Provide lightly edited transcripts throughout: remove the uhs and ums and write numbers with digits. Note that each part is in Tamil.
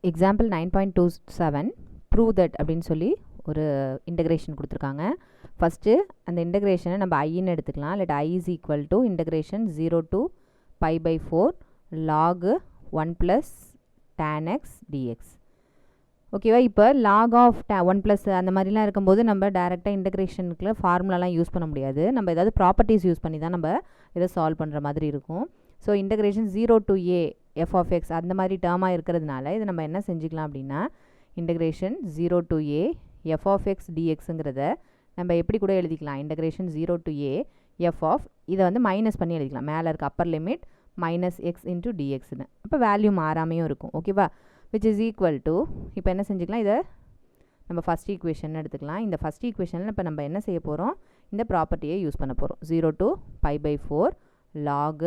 எக்ஸாம்பிள் 9.27 ப்ரூவ் தட் அப்படின்னு சொல்லி ஒரு இன்டகிரேஷன் கொடுத்துருக்காங்க. ஃபஸ்ட்டு அந்த இன்டகிரேஷனை நம்ம ஐன்னு எடுத்துக்கலாம். Let I is equal to integration 0 to pi by 4 log 1 plus tan x dx. ஓகேவா? இப்போ லாக் ஆஃப் 1 ப்ளஸ் அந்த மாதிரிலாம் இருக்கும்போது நம்ம டேரெக்டாக இன்டகிரேஷனுக்குள்ள ஃபார்முலாலாம் யூஸ் பண்ண முடியாது. நம்ம ஏதாவது ப்ராப்பர்ட்டிஸ் யூஸ் பண்ணி தான் நம்ம இதை சால்வ் பண்ணுற மாதிரி இருக்கும். So integration 0 to a f of x அந்த மாதிரி டேர்மாக இருக்கிறதுனால இதை நம்ம என்ன செஞ்சுக்கலாம் அப்படின்னா integration 0 to a f of x dxங்கிறத நம்ம எப்படி கூட எழுதிக்கலாம். Integration 0 to a f of இதை வந்து மைனஸ் பண்ணி எழுதிக்கலாம். மேலே இருக்க upper limit minus x into டிஎக்ஸ்னு. அப்போ வேல்யூ மாறாமையும் இருக்கும். ஓகேவா? விச் இஸ் ஈக்குவல் டு இப்போ என்ன செஞ்சுக்கலாம், இதை நம்ம ஃபஸ்ட் ஈக்குவேஷன் எடுத்துக்கலாம். இந்த ஃபஸ்ட் ஈக்குவேஷனில் இப்போ நம்ம என்ன செய்ய போகிறோம், இந்த ப்ராப்பர்ட்டியை யூஸ் பண்ண போகிறோம். 0 to pi by 4 log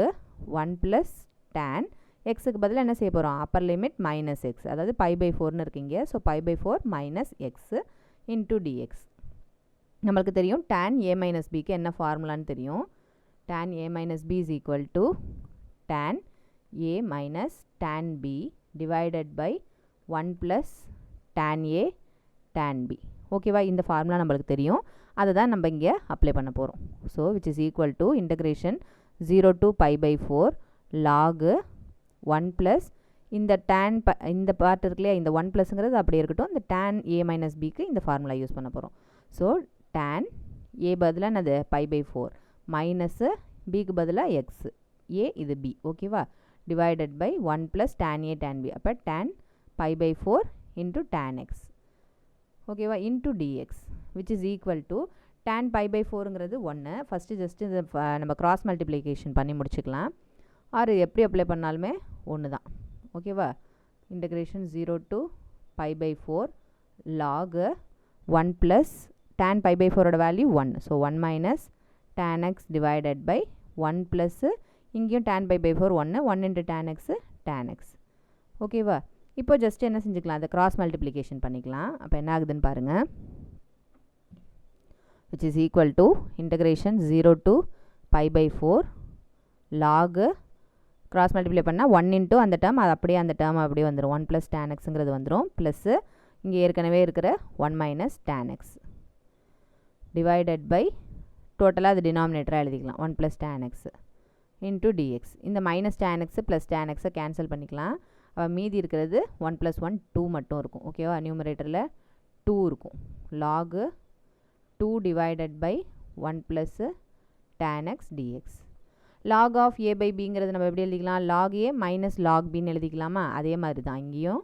1 plus tan எக்ஸுக்கு பதிலாக என்ன செய்ய போகிறோம், அப்பர் லிமிட் மைனஸ் எக்ஸ், அதாவது pi by 4னு இருக்கீங்க. So pi by 4 minus x into dx. நம்மளுக்கு தெரியும் tan a minus bக்கு என்ன ஃபார்முலான்னு தெரியும். tan a minus b is equal to tan a minus tan b divided by 1 plus tan a tan b. ஓகேவா? இந்த ஃபார்முலா நம்மளுக்கு தெரியும். அதை தான் நம்ம இங்கே அப்ளை பண்ண போகிறோம். So which is equal to integration 0 to pi by 4 log 1 plus இந்த tan இந்த பார்ட் இருக்குல்லையா, இந்த 1 ப்ளஸ்ங்கிறது அப்படியே இருக்கட்டும். இந்த tan a minus bக்கு இந்த ஃபார்முலா யூஸ் பண்ண போகிறோம். ஸோ tan a பதிலாக என்னது pi by 4 மைனஸு bக்கு பதிலாக எக்ஸு, a இது b. ஓகேவா? divided by 1 plus tan a tan b. அப்போ tan pi by 4 into tan x. ஓகேவா? into dx which is equal to tan pi by 4ங்கிறது 1. First just இந்த நம்ம கிராஸ் மல்டிப்ளிகேஷன் பண்ணி முடிச்சுக்கலாம். ஆர் எப்படி அப்ளை பண்ணாலுமே ஒன்று தான். ஓகேவா? Integration 0 to pi by 4 log 1 plus tan pi by 4ஓட value 1. So 1 minus tan x divided by 1 plus இங்கேயும் tan pi by 4 1 1 into tan x tan x. ஓகேவா? இப்போ ஜஸ்ட் என்ன செஞ்சுக்கலாம், அதை கிராஸ் மல்டிப்ளிகேஷன் பண்ணிக்கலாம். அப்போ என்ன ஆகுதுன்னு பாருங்கள். which is equal to integration 0 to pi by 4 log cross multiply பண்ணால் 1 into அந்த டேர்ம் அது அப்படியே அந்த டேர்ம் அப்படியே வந்துடும். 1 plus tan xங்கிறது வந்துடும். ப்ளஸ்ஸு இங்கே ஏற்கனவே இருக்கிற 1 minus tan x divided by டோட்டலாக அது டினாமினேட்டராக எழுதிக்கலாம் 1 plus tan x into dx. இந்த minus tan x plus tan x cancel பண்ணிக்கலாம். மீதி இருக்கிறது 1 plus 1 2 மட்டும் இருக்கும். ஓகேவா? நியூமரேட்டரில் 2 இருக்கும். log 2 divided by 1 plus tan x dx. log of a by bங்கிறது நம்ம எப்படி எழுதிக்கலாம், log a மைனஸ் log bன்னு எழுதிக்கலாமா? அதே மாதிரி தான் இங்கேயும்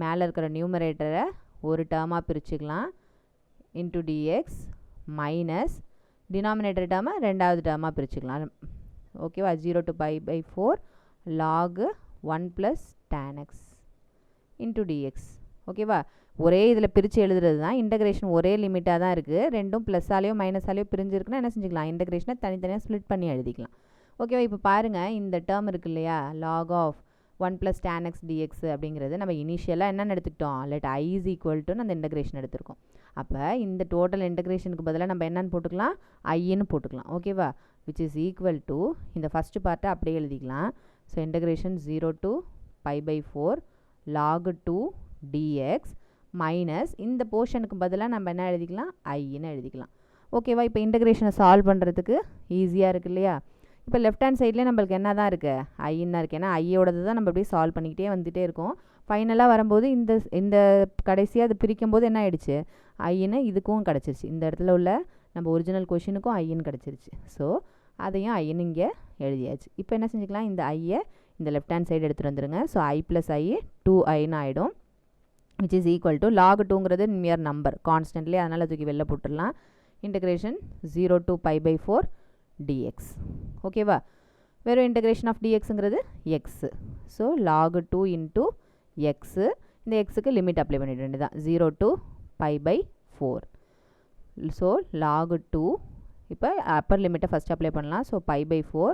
மேலே இருக்கிற நியூமரேட்டரை ஒரு டேர்மாக பிரிச்சுக்கலாம் into dx மைனஸ் டினாமினேட்டர் டேர்மை ரெண்டாவது டேர்மாக பிரிச்சுக்கலாம். ஓகேவா? 0 to pi by 4 log 1 plus tan x into dx. ஓகேவா? ஒரே இதில் பிரித்து எழுதுறது தான். இன்டகிரேஷன் ஒரே லிமிட்டாக தான் இருக்குது. ரெண்டும் ப்ளஸ்ஸாலேயோ மைனஸாலேயோ பிரிஞ்சிருக்குன்னா என்ன செஞ்சுக்கலாம், இன்டகிரேஷனை தனித்தனியாக ஸ்ப்ளிட் பண்ணி எழுதிக்கலாம். ஓகேவா? இப்போ பாருங்கள், இந்த டேர்ம் இருக்கு இல்லையா, log of 1 plus tan x dx அப்படிங்கிறது நம்ம இனிஷியலாக என்னென்னு எடுத்துக்கிட்டோம், let i is equal to அந்த இன்டகிரேஷன் எடுத்துருக்கோம். அப்போ இந்த டோட்டல் இன்டகிரேஷனுக்கு பதிலாக நம்ம என்னென்னு போட்டுக்கலாம், ஐன்னு போட்டுக்கலாம். ஓகேவா? which is equal to இந்த ஃபஸ்ட்டு பார்ட்டை அப்படியே எழுதிக்கலாம். So integration 0 to pi by 4 log 2 dx minus இந்த போர்ஷனுக்கு பதிலாக நம்ம என்ன எழுதிக்கலாம், ஐன்னு எழுதிக்கலாம். ஓகேவா? இப்போ இன்டகிரேஷனை சால்வ் பண்ணுறதுக்கு ஈஸியாக இருக்குது இல்லையா? இப்போ லெஃப்ட் ஹேண்ட் சைட்லேயே நம்மளுக்கு என்ன தான் இருக்குது, ஐன்னு தான் இருக்குது. ஏன்னா ஐயோடது தான் நம்ம அப்படியே சால்வ் பண்ணிக்கிட்டே வந்துகிட்டே இருக்கோம். ஃபைனலாக வரும்போது இந்த கடைசியாக அது பிரிக்கும் போது என்ன ஆகிடுச்சு, ஐன்னு இதுக்கும் கிடச்சிருச்சு. இந்த இடத்துல உள்ள நம்ம ஒரிஜினல் கொஷினுக்கும் ஐன்னு கிடச்சிருச்சு. ஸோ அதையும் ஐன்னு இங்கே எழுதியாச்சு. இப்போ என்ன செஞ்சுக்கலாம், இந்த ஐயை இந்த லெஃப்ட் ஹேண்ட் சைடு எடுத்துகிட்டு வந்துடுங்க. ஸோ ஐ ப்ளஸ் ஐ 2iன்னு ஆகிடும். which is equal to log 2ங்கிறது நியர் நம்பர் கான்ஸ்டன்ட்லி, அதனால் தூக்கி வெளில போட்டுடலாம். Integration 0 to pi by 4 dx. ஓகேவா? வெறும் இன்டகிரேஷன் ஆஃப் dxங்கிறது x. So log 2 into x. இந்த எக்ஸுக்கு லிமிட் அப்ளை பண்ணிட வேண்டியதான் 0 to pi by 4. So log 2 இப்போ அப்பர் லிமிட்டை ஃபஸ்ட் அப்ளை பண்ணலாம். ஸோ pi by 4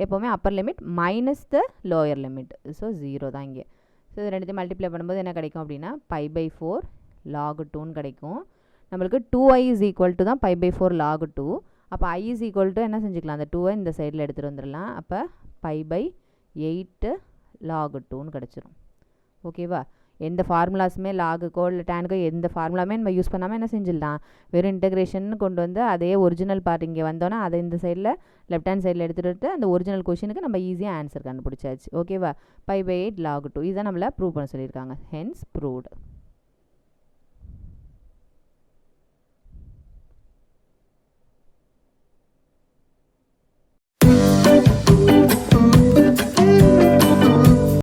எப்போவுமே அப்பர் லிமிட் மைனஸ் த லோயர் லிமிட். ஸோ 0 தான் இங்கே. ஸோ இது ரெண்டுத்தையும் மல்டிப்ளை பண்ணும்போது என்ன கிடைக்கும் அப்படின்னா pi by 4 log 2ன்னு கிடைக்கும். நம்மளுக்கு 2i is equal to தான் pi by 4 log 2. அப்போ i is equal to என்ன செஞ்சுக்கலாம், அந்த 2ஐ இந்த சைடில் எடுத்துகிட்டு வந்துடலாம். அப்போ pi by 8 log 2ன்னு கிடச்சிரும். ஓகேவா? எந்த ஃபார்முலாஸுமே லாகுக்கோ இல்லை டேனுக்கோ எந்த ஃபார்முலாமே நம்ம யூஸ் பண்ணாமல் என்ன செஞ்சிடலாம், வெறும் இன்டெகிரேஷன் கொண்டு வந்து அதே ஒரிஜினல் பார்ட் இங்கே வந்தோன்னா அதை இந்த சைடில் லெஃப்ட் ஹேண்ட் சைடில் எடுத்துகிட்டு அந்த ஒரிஜினல் கொஷினுக்கு நம்ம ஈஸியாக ஆன்சர் கண்டுபிடிச்சாச்சு. ஓகேவா, π/8 log 2 இதுதான் நம்மளை ப்ரூவ் பண்ண சொல்லியிருக்காங்க. Hence proved.